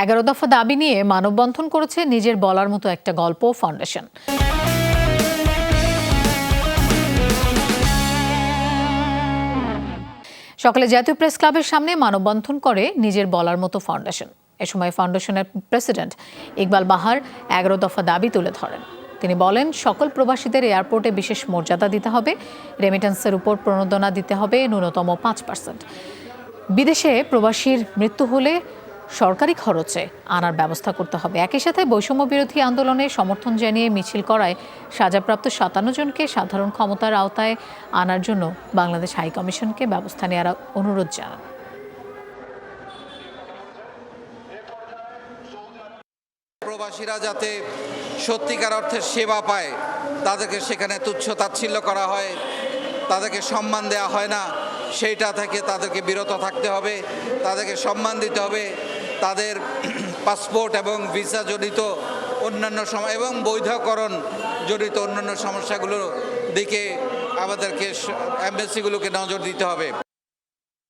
11 দফা দাবি নিয়ে মানববন্ধন করেছে নিজের বলার মতো একটা গল্প ফাউন্ডেশন। সকালে জাতীয় প্রেস ক্লাবের সামনে মানববন্ধন করে নিজের বলার মতো ফাউন্ডেশন। এ সময় ফাউন্ডেশনের প্রেসিডেন্ট ইকবাল বাহার 11 দফা দাবি তুলে ধরেন। তিনি বলেন, সকল প্রবাসীদের এয়ারপোর্টে বিশেষ মর্যাদা দিতে হবে, রেমিটেন্সের উপর প্রণোদনা দিতে হবে ন্যূনতম 5%। বিদেশে প্রবাসীর মৃত্যু হলে সরকারি খরচে আনার ব্যবস্থা করতে হবে। একই সাথে বৈষম্য বিরোধী আন্দোলনে সমর্থন জানিয়ে মিছিল করায় সাজাপ্রাপ্ত 57 জনকে সাধারণ ক্ষমতার আওতায় আনার জন্য বাংলাদেশ হাই কমিশনকে ব্যবস্থা নেওয়ার অনুরোধ জানান। প্রবাসীরা যাতে সত্যিকার অর্থে সেবা পায়, তাদেরকে সেখানে তুচ্ছ তাচ্ছিল্য করা হয়, তাদেরকে সম্মান দেওয়া হয় না, সেইটা থেকে তাদেরকে বিরত থাকতে হবে। তাদেরকে সম্মান দিতে হবে। তাদের পাসপোর্ট এবং ভিসা জড়িত অন্যান্য এবং বৈধকরণ জড়িত অন্যান্য সমস্যাগুলোর দিকে আমাদেরকে এমবেসিগুলোকে নজর দিতে হবে।